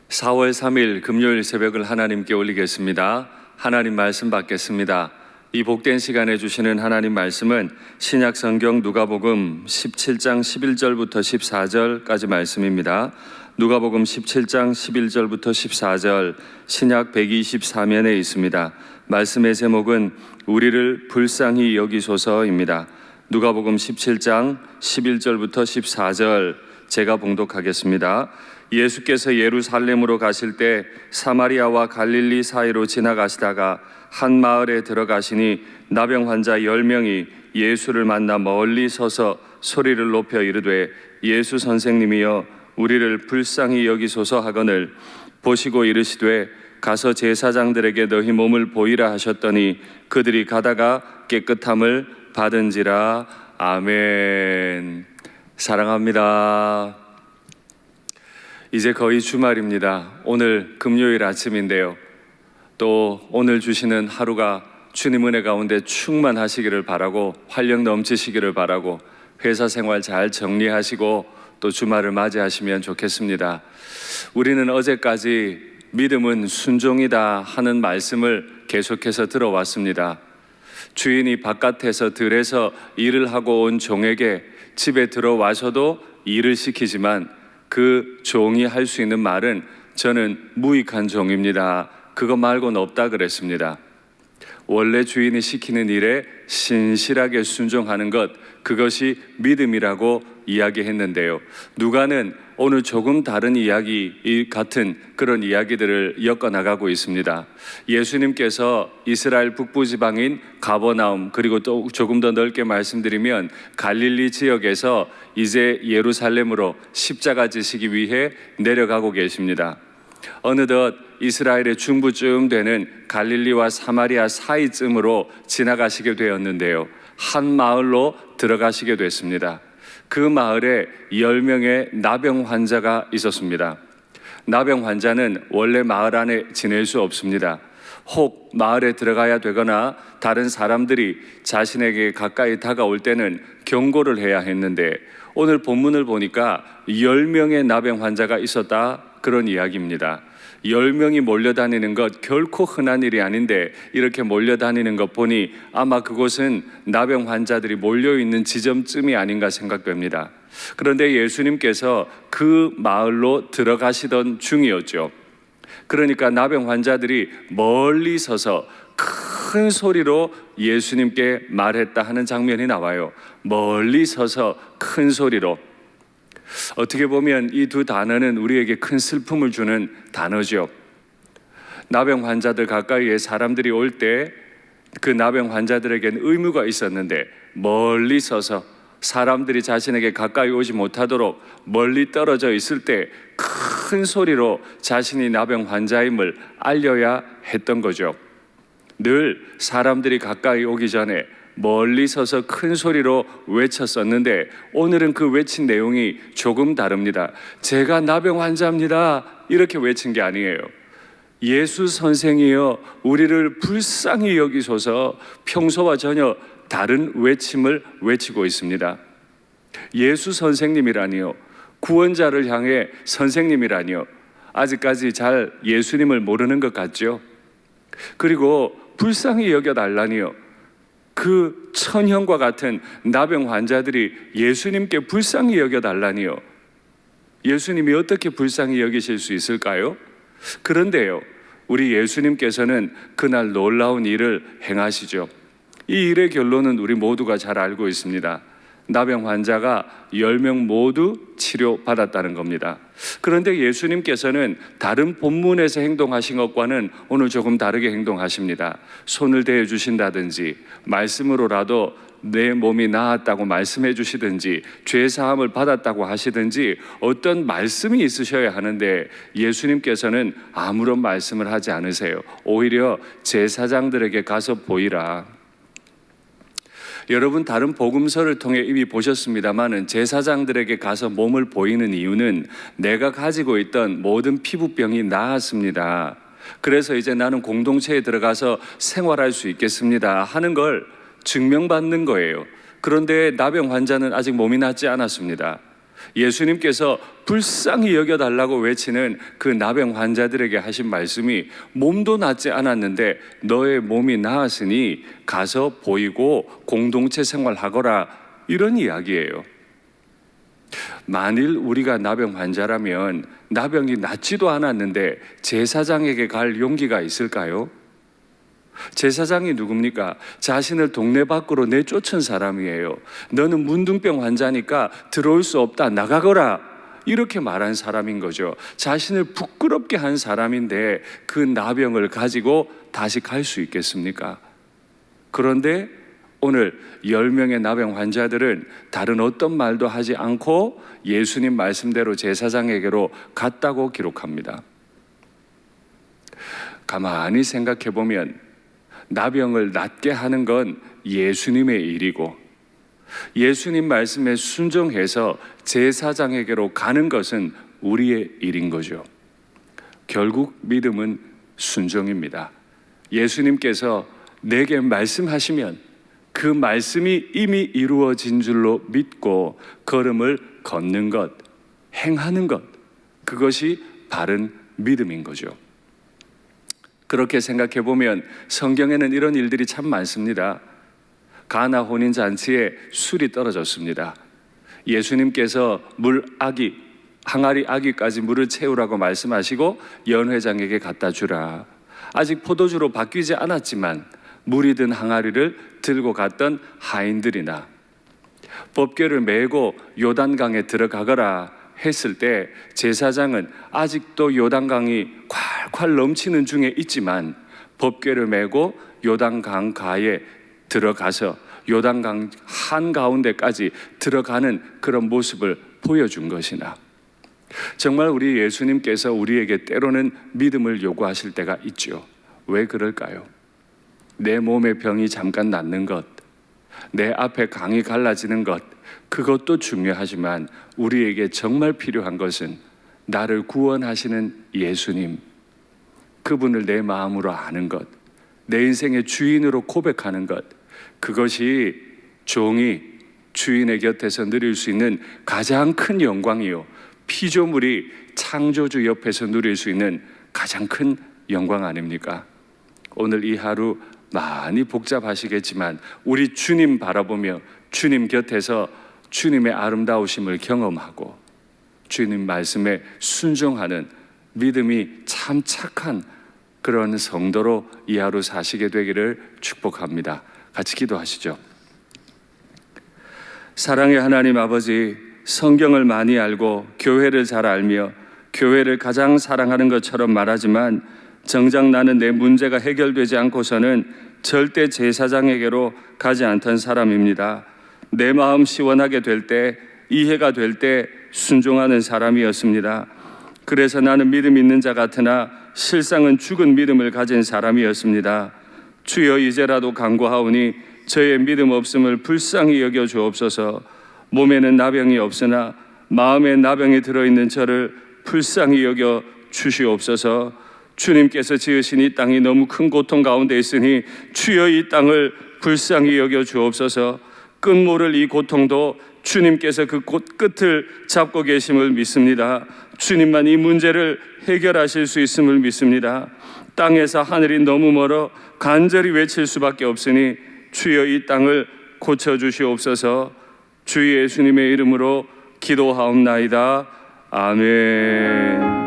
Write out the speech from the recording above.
4월 3일 금요일 새벽을 하나님께 올리겠습니다. 하나님 말씀 받겠습니다. 이 복된 시간에 주시는 하나님 말씀은 신약 성경 누가복음 17장 11절부터 14절까지 말씀입니다. 누가복음 17장 11절부터 14절 신약 124면에 있습니다. 말씀의 제목은 우리를 불쌍히 여기소서입니다. 누가복음 17장 11절부터 14절 제가 봉독하겠습니다. 예수께서 예루살렘으로 가실 때 사마리아와 갈릴리 사이로 지나가시다가 한 마을에 들어가시니 나병 환자 10명이 예수를 만나 멀리 서서 소리를 높여 이르되 예수 선생님이여 우리를 불쌍히 여기소서 하거늘 보시고 이르시되 가서 제사장들에게 너희 몸을 보이라 하셨더니 그들이 가다가 깨끗함을 받은지라. 아멘. 사랑합니다. 이제 거의 주말입니다. 오늘 금요일 아침인데요. 또 오늘 주시는 하루가 주님 은혜 가운데 충만하시기를 바라고 활력 넘치시기를 바라고 회사 생활 잘 정리하시고 또 주말을 맞이하시면 좋겠습니다. 우리는 어제까지 믿음은 순종이다 하는 말씀을 계속해서 들어왔습니다. 주인이 바깥에서 들에서 일을 하고 온 종에게 집에 들어와서도 일을 시키지만 그 종이 할 수 있는 말은 저는 무익한 종입니다. 그거 말고는 없다 그랬습니다. 원래 주인이 시키는 일에 신실하게 순종하는 것, 그것이 믿음이라고 이야기했는데요. 누가는 오늘 조금 다른 이야기 같은 그런 이야기들을 엮어나가고 있습니다. 예수님께서 이스라엘 북부 지방인 가버나움, 그리고 또 조금 더 넓게 말씀드리면 갈릴리 지역에서 이제 예루살렘으로 십자가 지시기 위해 내려가고 계십니다. 어느덧 이스라엘의 중부쯤 되는 갈릴리와 사마리아 사이쯤으로 지나가시게 되었는데요. 한 마을로 들어가시게 됐습니다. 그 마을에 10명의 나병 환자가 있었습니다. 나병 환자는 원래 마을 안에 지낼 수 없습니다. 혹 마을에 들어가야 되거나 다른 사람들이 자신에게 가까이 다가올 때는 경고를 해야 했는데 오늘 본문을 보니까 10명의 나병 환자가 있었다, 그런 이야기입니다. 10명이 몰려다니는 것 결코 흔한 일이 아닌데 이렇게 몰려다니는 것 보니 아마 그곳은 나병 환자들이 몰려있는 지점쯤이 아닌가 생각됩니다. 그런데 예수님께서 그 마을로 들어가시던 중이었죠. 그러니까 나병 환자들이 멀리 서서 큰 소리로 예수님께 말했다 하는 장면이 나와요. 멀리 서서 큰 소리로. 어떻게 보면 이 두 단어는 우리에게 큰 슬픔을 주는 단어죠. 나병 환자들 가까이에 사람들이 올 때 그 나병 환자들에게는 의무가 있었는데 멀리 서서 사람들이 자신에게 가까이 오지 못하도록 멀리 떨어져 있을 때 큰 소리로 자신이 나병 환자임을 알려야 했던 거죠. 늘 사람들이 가까이 오기 전에 멀리 서서 큰 소리로 외쳤었는데 오늘은 그 외친 내용이 조금 다릅니다. 제가 나병 환자입니다, 이렇게 외친 게 아니에요. 예수 선생이여 우리를 불쌍히 여기소서, 평소와 전혀 다른 외침을 외치고 있습니다. 예수 선생님이라니요, 구원자를 향해 선생님이라니요. 아직까지 잘 예수님을 모르는 것 같죠? 그리고 불쌍히 여겨달라니요, 그 천형과 같은 나병 환자들이 예수님께 불쌍히 여겨달라니요. 예수님이 어떻게 불쌍히 여기실 수 있을까요? 그런데요, 우리 예수님께서는 그날 놀라운 일을 행하시죠. 이 일의 결론은 우리 모두가 잘 알고 있습니다. 나병 환자가 10명 모두 치료받았다는 겁니다. 그런데 예수님께서는 다른 본문에서 행동하신 것과는 오늘 조금 다르게 행동하십니다. 손을 대해 주신다든지 말씀으로라도 내 몸이 나았다고 말씀해 주시든지 죄 사함을 받았다고 하시든지 어떤 말씀이 있으셔야 하는데 예수님께서는 아무런 말씀을 하지 않으세요. 오히려 제사장들에게 가서 보이라. 여러분 다른 복음서를 통해 이미 보셨습니다마는 제사장들에게 가서 몸을 보이는 이유는 내가 가지고 있던 모든 피부병이 나았습니다. 그래서 이제 나는 공동체에 들어가서 생활할 수 있겠습니다 하는 걸 증명받는 거예요. 그런데 나병 환자는 아직 몸이 낫지 않았습니다. 예수님께서 불쌍히 여겨달라고 외치는 그 나병 환자들에게 하신 말씀이 몸도 낫지 않았는데 너의 몸이 나았으니 가서 보이고 공동체 생활하거라, 이런 이야기예요. 만일 우리가 나병 환자라면 나병이 낫지도 않았는데 제사장에게 갈 용기가 있을까요? 제사장이 누굽니까? 자신을 동네 밖으로 내쫓은 사람이에요. 너는 문둥병 환자니까 들어올 수 없다, 나가거라, 이렇게 말한 사람인 거죠. 자신을 부끄럽게 한 사람인데 그 나병을 가지고 다시 갈 수 있겠습니까? 그런데 오늘 10명의 나병 환자들은 다른 어떤 말도 하지 않고 예수님 말씀대로 제사장에게로 갔다고 기록합니다. 가만히 생각해 보면 나병을 낫게 하는 건 예수님의 일이고 예수님 말씀에 순종해서 제사장에게로 가는 것은 우리의 일인 거죠. 결국 믿음은 순종입니다. 예수님께서 내게 말씀하시면 그 말씀이 이미 이루어진 줄로 믿고 걸음을 걷는 것, 행하는 것, 그것이 바른 믿음인 거죠. 그렇게 생각해 보면 성경에는 이런 일들이 참 많습니다. 가나 혼인 잔치에 술이 떨어졌습니다. 예수님께서 항아리 아기까지 물을 채우라고 말씀하시고 연회장에게 갖다 주라. 아직 포도주로 바뀌지 않았지만 물이 든 항아리를 들고 갔던 하인들이나 법궤를 메고 요단강에 들어가거라 했을 때 제사장은 아직도 요단강이 콸콸 넘치는 중에 있지만 법궤를 메고 요단강 가에 들어가서 요단강 한가운데까지 들어가는 그런 모습을 보여준 것이나, 정말 우리 예수님께서 우리에게 때로는 믿음을 요구하실 때가 있죠. 왜 그럴까요? 내 몸의 병이 잠깐 낫는 것, 내 앞에 강이 갈라지는 것, 그것도 중요하지만 우리에게 정말 필요한 것은 나를 구원하시는 예수님, 그분을 내 마음으로 아는 것, 내 인생의 주인으로 고백하는 것, 그것이 종이 주인의 곁에서 누릴 수 있는 가장 큰 영광이요, 피조물이 창조주 옆에서 누릴 수 있는 가장 큰 영광 아닙니까? 오늘 이 하루 많이 복잡하시겠지만 우리 주님 바라보며 주님 곁에서 주님의 아름다우심을 경험하고 주님 말씀에 순종하는 믿음이 참 착한 그런 성도로 이 하루 사시게 되기를 축복합니다. 같이 기도하시죠. 사랑의 하나님 아버지, 성경을 많이 알고 교회를 잘 알며 교회를 가장 사랑하는 것처럼 말하지만 정작 나는 내 문제가 해결되지 않고서는 절대 제사장에게로 가지 않던 사람입니다. 내 마음 시원하게 될 때, 이해가 될 때 순종하는 사람이었습니다. 그래서 나는 믿음 있는 자 같으나 실상은 죽은 믿음을 가진 사람이었습니다. 주여, 이제라도 간구하오니 저의 믿음 없음을 불쌍히 여겨 주옵소서. 몸에는 나병이 없으나 마음에 나병이 들어있는 저를 불쌍히 여겨 주시옵소서. 주님께서 지으신 이 땅이 너무 큰 고통 가운데 있으니 주여 이 땅을 불쌍히 여겨 주옵소서. 끝모를 이 고통도 주님께서 그 끝을 잡고 계심을 믿습니다. 주님만 이 문제를 해결하실 수 있음을 믿습니다. 땅에서 하늘이 너무 멀어 간절히 외칠 수밖에 없으니 주여 이 땅을 고쳐주시옵소서. 주 예수님의 이름으로 기도하옵나이다. 아멘.